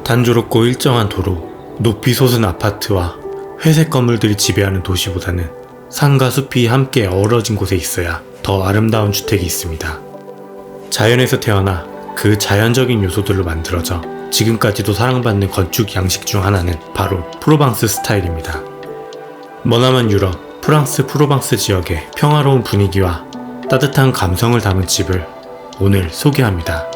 단조롭고 일정한 도로, 높이 솟은 아파트와 회색 건물들이 지배하는 도시보다는 산과 숲이 함께 어우러진 곳에 있어야 더 아름다운 주택이 있습니다. 자연에서 태어나 그 자연적인 요소들로 만들어져 지금까지도 사랑받는 건축 양식 중 하나는 바로 프로방스 스타일입니다. 머나먼 유럽, 프랑스 프로방스 지역의 평화로운 분위기와 따뜻한 감성을 담은 집을 오늘 소개합니다.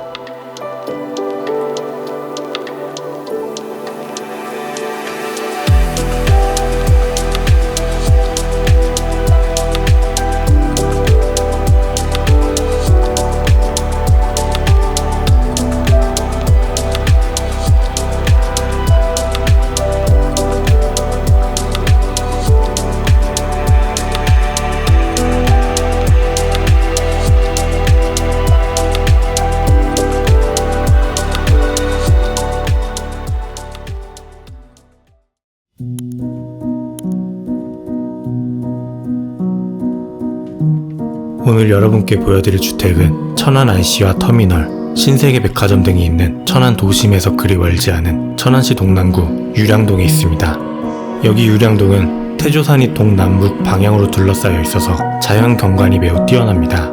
오늘 여러분께 보여드릴 주택은 천안 IC와 터미널, 신세계 백화점 등이 있는 천안 도심에서 그리 멀지 않은 천안시 동남구 유량동에 있습니다. 여기 유량동은 태조산이 동남북 방향으로 둘러싸여 있어서 자연 경관이 매우 뛰어납니다.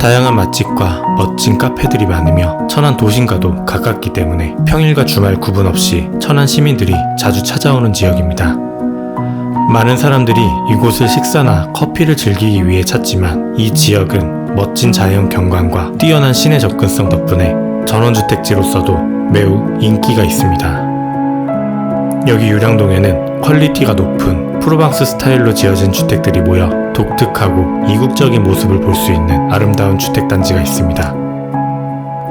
다양한 맛집과 멋진 카페들이 많으며 천안 도심과도 가깝기 때문에 평일과 주말 구분 없이 천안 시민들이 자주 찾아오는 지역입니다. 많은 사람들이 이곳을 식사나 커피를 즐기기 위해 찾지만 이 지역은 멋진 자연 경관과 뛰어난 시내 접근성 덕분에 전원주택지로서도 매우 인기가 있습니다. 여기 유량동에는 퀄리티가 높은 프로방스 스타일로 지어진 주택들이 모여 독특하고 이국적인 모습을 볼 수 있는 아름다운 주택단지가 있습니다.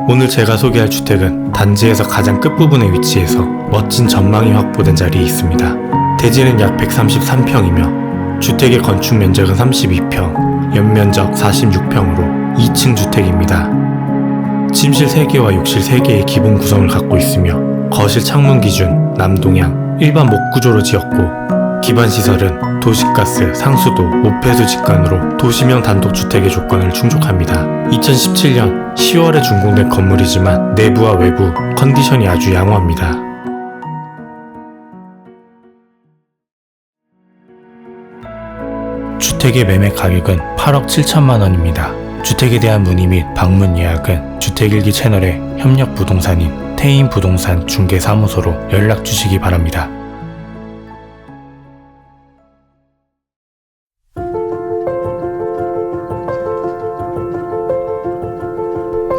오늘 제가 소개할 주택은 단지에서 가장 끝부분에 위치해서 멋진 전망이 확보된 자리에 있습니다. 대지는 약 133평이며 주택의 건축 면적은 32평, 연면적 46평으로 2층 주택입니다. 침실 3개와 욕실 3개의 기본 구성을 갖고 있으며 거실 창문 기준 남동향 일반 목구조로 지었고 기반 시설은 도시가스, 상수도, 오폐수 직관으로 도시명 단독주택의 조건을 충족합니다. 2017년 10월에 준공된 건물이지만 내부와 외부 컨디션이 아주 양호합니다. 주택의 매매 가격은 8억 7천만 원입니다. 주택에 대한 문의 및 방문 예약은 주택일기 채널의 협력 부동산인 태인 부동산 중개사무소로 연락 주시기 바랍니다.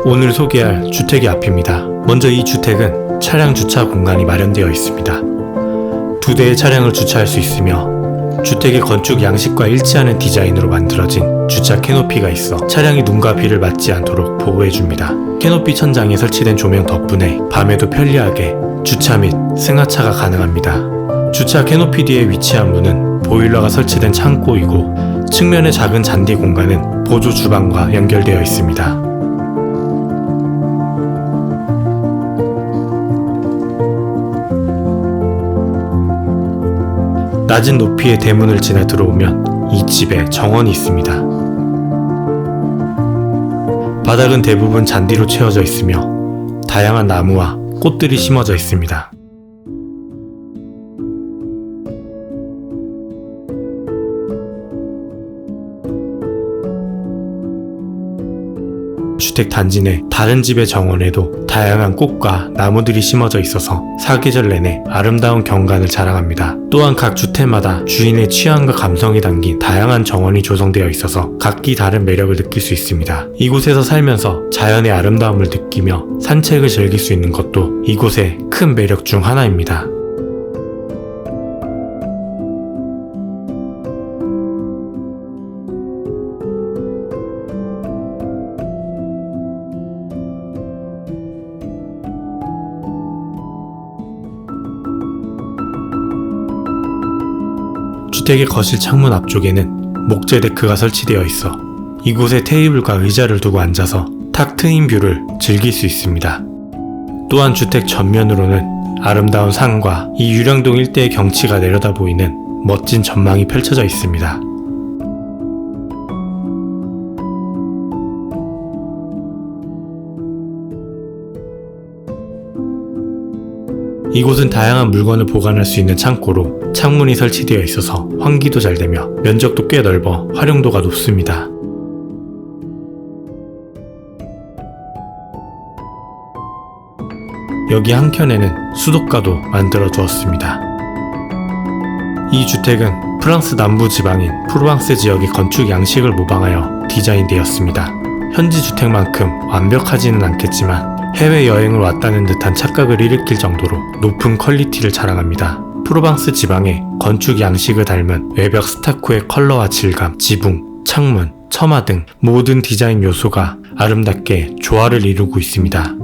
오늘 소개할 주택의 앞입니다. 먼저 이 주택은 차량 주차 공간이 마련되어 있습니다. 2대의 차량을 주차할 수 있으며 주택의 건축 양식과 일치하는 디자인으로 만들어진 주차 캐노피가 있어 차량이 눈과 비를 맞지 않도록 보호해줍니다. 캐노피 천장에 설치된 조명 덕분에 밤에도 편리하게 주차 및 승하차가 가능합니다. 주차 캐노피 뒤에 위치한 문은 보일러가 설치된 창고이고 측면의 작은 잔디 공간은 보조 주방과 연결되어 있습니다. 낮은 높이의 대문을 지나 들어오면 이 집에 정원이 있습니다. 바닥은 대부분 잔디로 채워져 있으며 다양한 나무와 꽃들이 심어져 있습니다. 주택 단지 내 다른 집의 정원에도 다양한 꽃과 나무들이 심어져 있어서 사계절 내내 아름다운 경관을 자랑합니다. 또한 각 주택마다 주인의 취향과 감성이 담긴 다양한 정원이 조성되어 있어서 각기 다른 매력을 느낄 수 있습니다. 이곳에서 살면서 자연의 아름다움을 느끼며 산책을 즐길 수 있는 것도 이곳의 큰 매력 중 하나입니다. 주택의 거실 창문 앞쪽에는 목재 데크가 설치되어 있어 이곳에 테이블과 의자를 두고 앉아서 탁 트인 뷰를 즐길 수 있습니다. 또한 주택 전면으로는 아름다운 산과 이 유량동 일대의 경치가 내려다 보이는 멋진 전망이 펼쳐져 있습니다. 이곳은 다양한 물건을 보관할 수 있는 창고로 창문이 설치되어 있어서 환기도 잘 되며 면적도 꽤 넓어 활용도가 높습니다. 여기 한켠에는 수도가도 만들어 두었습니다. 이 주택은 프랑스 남부 지방인 프로방스 지역의 건축 양식을 모방하여 디자인되었습니다. 현지 주택만큼 완벽하지는 않겠지만 해외여행을 왔다는 듯한 착각을 일으킬 정도로 높은 퀄리티를 자랑합니다. 프로방스 지방의 건축 양식을 닮은 외벽 스타코의 컬러와 질감, 지붕, 창문, 처마 등 모든 디자인 요소가 아름답게 조화를 이루고 있습니다.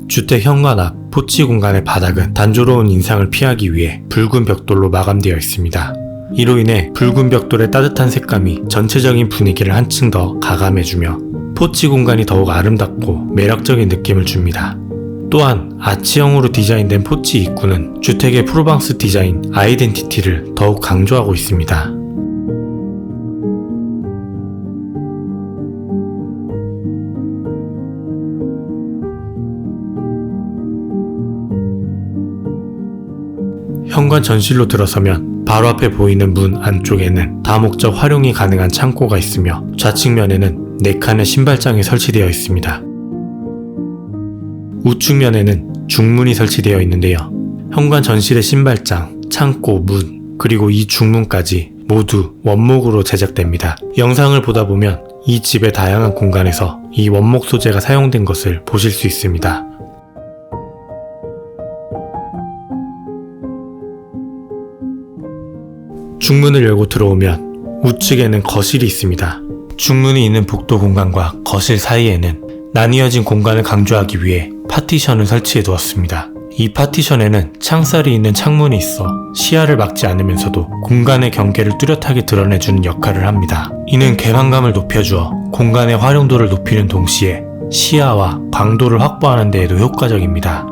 주택 현관 앞 포치 공간의 바닥은 단조로운 인상을 피하기 위해 붉은 벽돌로 마감되어 있습니다. 이로 인해 붉은 벽돌의 따뜻한 색감이 전체적인 분위기를 한층 더 가감해주며 포치 공간이 더욱 아름답고 매력적인 느낌을 줍니다. 또한 아치형으로 디자인된 포치 입구는 주택의 프로방스 디자인 아이덴티티를 더욱 강조하고 있습니다. 현관 전실로 들어서면 바로 앞에 보이는 문 안쪽에는 다목적 활용이 가능한 창고가 있으며 좌측면에는 4칸의 신발장이 설치되어 있습니다. 우측면에는 중문이 설치되어 있는데요. 현관 전실의 신발장, 창고, 문, 그리고 이 중문까지 모두 원목으로 제작됩니다. 영상을 보다 보면 이 집의 다양한 공간에서 이 원목 소재가 사용된 것을 보실 수 있습니다. 중문을 열고 들어오면 우측에는 거실이 있습니다. 중문이 있는 복도 공간과 거실 사이에는 나뉘어진 공간을 강조하기 위해 파티션을 설치해 두었습니다. 이 파티션에는 창살이 있는 창문이 있어 시야를 막지 않으면서도 공간의 경계를 뚜렷하게 드러내주는 역할을 합니다. 이는 개방감을 높여주어 공간의 활용도를 높이는 동시에 시야와 광도를 확보하는 데에도 효과적입니다.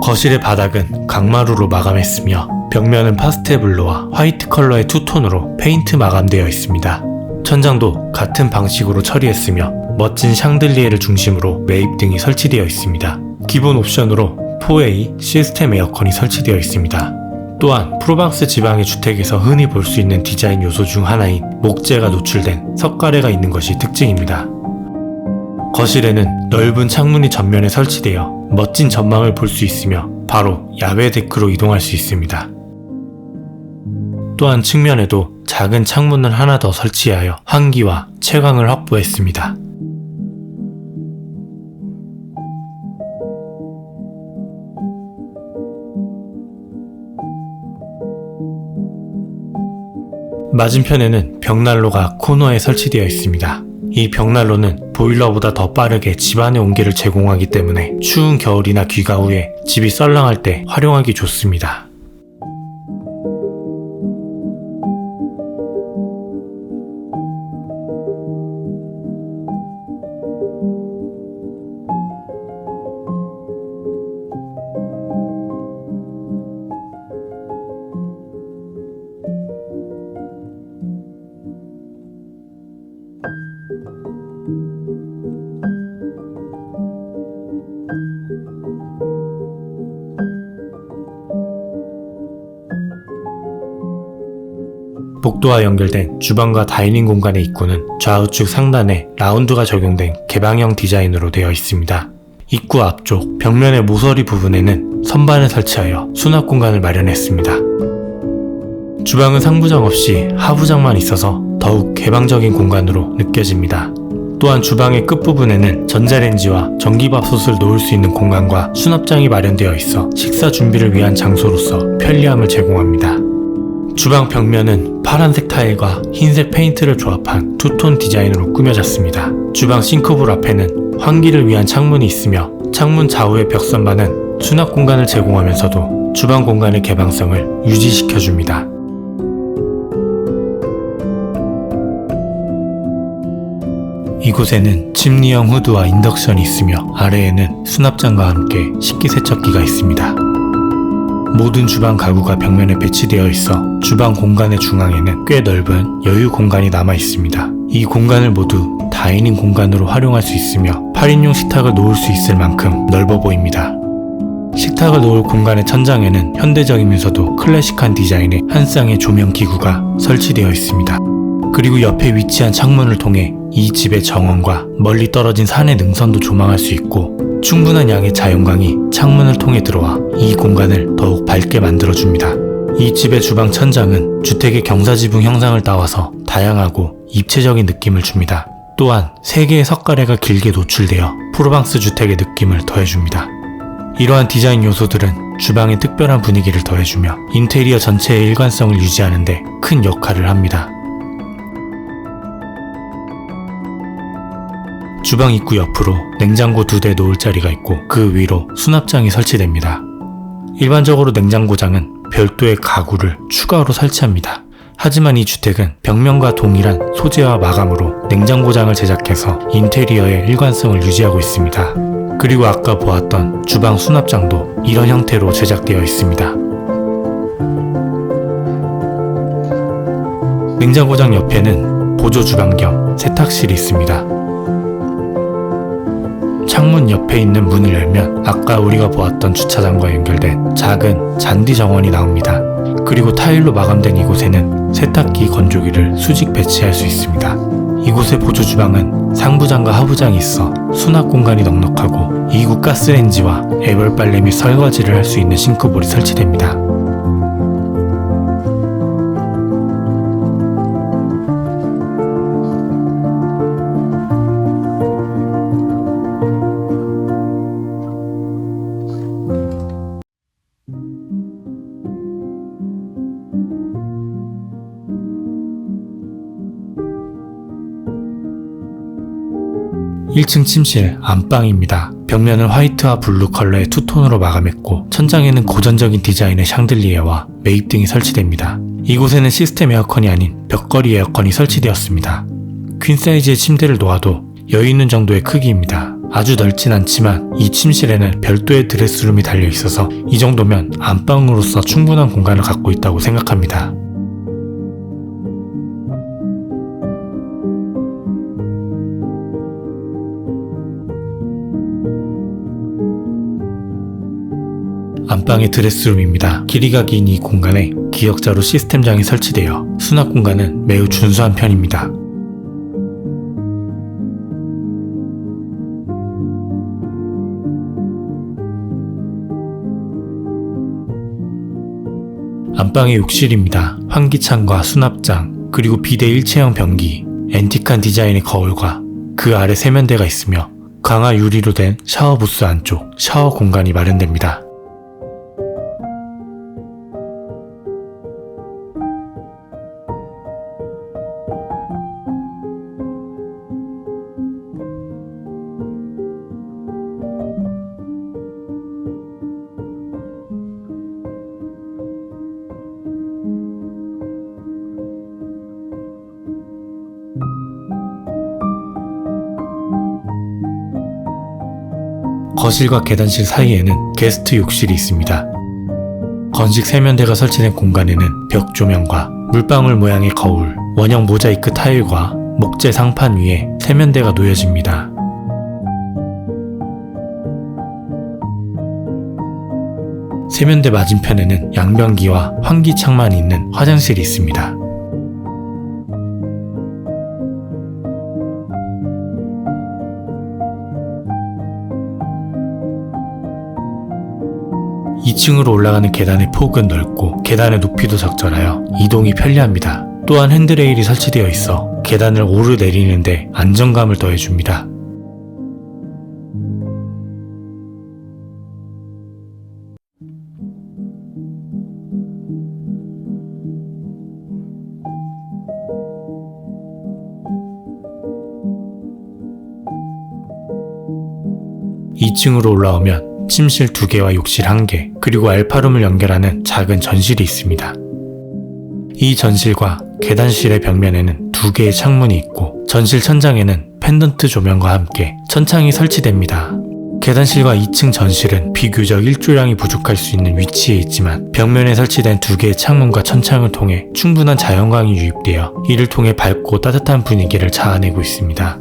거실의 바닥은 강마루로 마감했으며 벽면은 파스텔 블루와 화이트 컬러의 투톤으로 페인트 마감되어 있습니다. 천장도 같은 방식으로 처리했으며 멋진 샹들리에를 중심으로 매입등이 설치되어 있습니다. 기본 옵션으로 4A 시스템 에어컨이 설치되어 있습니다. 또한 프로방스 지방의 주택에서 흔히 볼 수 있는 디자인 요소 중 하나인 목재가 노출된 석가래가 있는 것이 특징입니다. 거실에는 넓은 창문이 전면에 설치되어 멋진 전망을 볼 수 있으며 바로 야외 데크로 이동할 수 있습니다. 또한 측면에도 작은 창문을 하나 더 설치하여 환기와 채광을 확보했습니다. 맞은편에는 벽난로가 코너에 설치되어 있습니다. 이 벽난로는 보일러보다 더 빠르게 집안의 온기를 제공하기 때문에 추운 겨울이나 귀가 후에 집이 썰렁할 때 활용하기 좋습니다. 복도와 연결된 주방과 다이닝 공간의 입구는 좌우측 상단에 라운드가 적용된 개방형 디자인으로 되어 있습니다. 입구 앞쪽 벽면의 모서리 부분에는 선반을 설치하여 수납 공간을 마련했습니다. 주방은 상부장 없이 하부장만 있어서 더욱 개방적인 공간으로 느껴집니다. 또한 주방의 끝부분에는 전자레인지와 전기밥솥을 놓을 수 있는 공간과 수납장이 마련되어 있어 식사 준비를 위한 장소로서 편리함을 제공합니다. 주방 벽면은 파란색 타일과 흰색 페인트를 조합한 투톤 디자인으로 꾸며졌습니다. 주방 싱크볼 앞에는 환기를 위한 창문이 있으며 창문 좌우의 벽선반은 수납 공간을 제공하면서도 주방 공간의 개방성을 유지시켜줍니다. 이곳에는 침리형 후드와 인덕션이 있으며 아래에는 수납장과 함께 식기세척기가 있습니다. 모든 주방 가구가 벽면에 배치되어 있어 주방 공간의 중앙에는 꽤 넓은 여유 공간이 남아 있습니다. 이 공간을 모두 다이닝 공간으로 활용할 수 있으며 8인용 식탁을 놓을 수 있을 만큼 넓어 보입니다. 식탁을 놓을 공간의 천장에는 현대적이면서도 클래식한 디자인의 한 쌍의 조명 기구가 설치되어 있습니다. 그리고 옆에 위치한 창문을 통해 이 집의 정원과 멀리 떨어진 산의 능선도 조망할 수 있고 충분한 양의 자연광이 창문을 통해 들어와 이 공간을 더욱 밝게 만들어줍니다. 이 집의 주방 천장은 주택의 경사지붕 형상을 따와서 다양하고 입체적인 느낌을 줍니다. 또한 3개의 석가래가 길게 노출되어 프로방스 주택의 느낌을 더해줍니다. 이러한 디자인 요소들은 주방에 특별한 분위기를 더해주며 인테리어 전체의 일관성을 유지하는 데 큰 역할을 합니다. 주방 입구 옆으로 냉장고 2대 놓을 자리가 있고 그 위로 수납장이 설치됩니다. 일반적으로 냉장고장은 별도의 가구를 추가로 설치합니다. 하지만 이 주택은 벽면과 동일한 소재와 마감으로 냉장고장을 제작해서 인테리어의 일관성을 유지하고 있습니다. 그리고 아까 보았던 주방 수납장도 이런 형태로 제작되어 있습니다. 냉장고장 옆에는 보조 주방 겸 세탁실이 있습니다. 창문 옆에 있는 문을 열면 아까 우리가 보았던 주차장과 연결된 작은 잔디 정원이 나옵니다. 그리고 타일로 마감된 이곳에는 세탁기, 건조기를 수직 배치할 수 있습니다. 이곳의 보조 주방은 상부장과 하부장이 있어 수납 공간이 넉넉하고 이국 가스레인지와 애벌 빨래 및 설거지를 할 수 있는 싱크볼이 설치됩니다. (1층) 침실 안방입니다. 벽면은 화이트와 블루 컬러의 투톤으로 마감했고 천장에는 고전적인 디자인의 샹들리에와 매입등이 설치됩니다. 이곳에는 시스템 에어컨이 아닌 벽걸이 에어컨이 설치되었습니다. 퀸사이즈의 침대를 놓아도 여유있는 정도의 크기입니다. 아주 넓진 않지만 이 침실에는 별도의 드레스룸이 달려있어서 이 정도면 안방으로서 충분한 공간을 갖고 있다고 생각합니다. 안방의 드레스룸입니다. 길이가 긴 이 공간에 기역자로 시스템장이 설치되어 수납 공간은 매우 준수한 편입니다. 안방의 욕실입니다. 환기창과 수납장, 그리고 비대 일체형 변기, 앤틱한 디자인의 거울과 그 아래 세면대가 있으며 강화 유리로 된 샤워 부스 안쪽 샤워 공간이 마련됩니다. 거실과 계단실 사이에는 게스트 욕실이 있습니다. 건식 세면대가 설치된 공간에는 벽 조명과 물방울 모양의 거울, 원형 모자이크 타일과 목재 상판 위에 세면대가 놓여집니다. 세면대 맞은편에는 양변기와 환기창만 있는 화장실이 있습니다. 2층으로 올라가는 계단의 폭은 넓고 계단의 높이도 적절하여 이동이 편리합니다. 또한 핸드레일이 설치되어 있어 계단을 오르내리는데 안정감을 더해줍니다. (2층으로) 올라오면 침실 2개와 욕실 1개, 그리고 알파룸을 연결하는 작은 전실이 있습니다. 이 전실과 계단실의 벽면에는 2개의 창문이 있고 전실 천장에는 펜던트 조명과 함께 천창이 설치됩니다. 계단실과 2층 전실은 비교적 일조량이 부족할 수 있는 위치에 있지만 벽면에 설치된 2개의 창문과 천창을 통해 충분한 자연광이 유입되어 이를 통해 밝고 따뜻한 분위기를 자아내고 있습니다.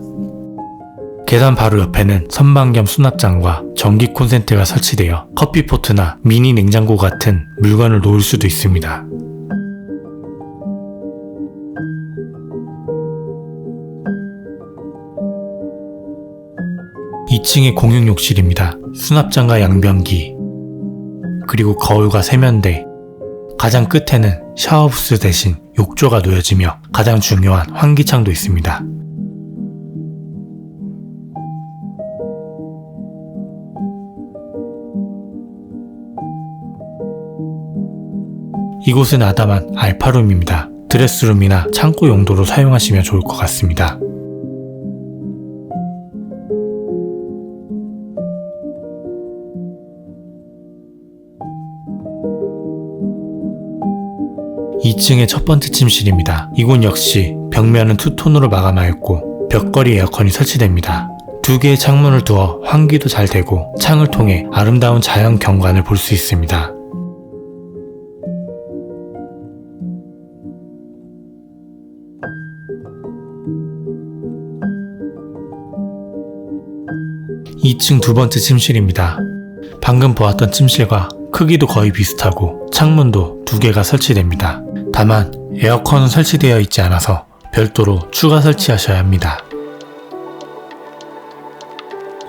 계단 바로 옆에는 선반 겸 수납장과 전기 콘센트가 설치되어 커피포트나 미니 냉장고 같은 물건을 놓을 수도 있습니다. 2층의 공용 욕실입니다. 수납장과 양변기, 그리고 거울과 세면대, 가장 끝에는 샤워부스 대신 욕조가 놓여지며 가장 중요한 환기창도 있습니다. 이곳은 아담한 알파룸입니다. 드레스룸이나 창고 용도로 사용하시면 좋을 것 같습니다. 2층의 첫 번째 침실입니다. 이곳 역시 벽면은 투톤으로 마감하였고 벽걸이 에어컨이 설치됩니다. 2개의 창문을 두어 환기도 잘 되고 창을 통해 아름다운 자연 경관을 볼 수 있습니다. (2층) 두 번째 침실입니다. 방금 보았던 침실과 크기도 거의 비슷하고 창문도 2개가 설치됩니다. 다만 에어컨은 설치되어 있지 않아서 별도로 추가 설치하셔야 합니다.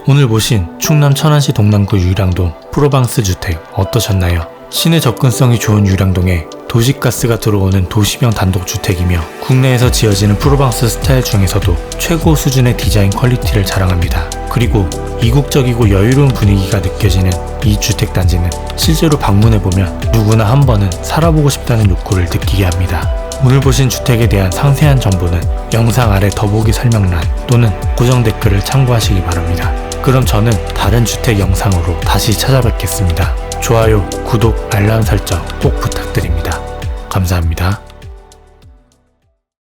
오늘 보신 충남 천안시 동남구 유량동 프로방스 주택 어떠셨나요? 시내 접근성이 좋은 유량동에 도시가스가 들어오는 도시형 단독주택이며 국내에서 지어지는 프로방스 스타일 중에서도 최고 수준의 디자인 퀄리티를 자랑합니다. 그리고 이국적이고 여유로운 분위기가 느껴지는 이 주택단지는 실제로 방문해보면 누구나 한 번은 살아보고 싶다는 욕구를 느끼게 합니다. 오늘 보신 주택에 대한 상세한 정보는 영상 아래 더보기 설명란 또는 고정 댓글을 참고하시기 바랍니다. 그럼 저는 다른 주택 영상으로 다시 찾아뵙겠습니다. 좋아요, 구독, 알람 설정 꼭 부탁드립니다. 감사합니다.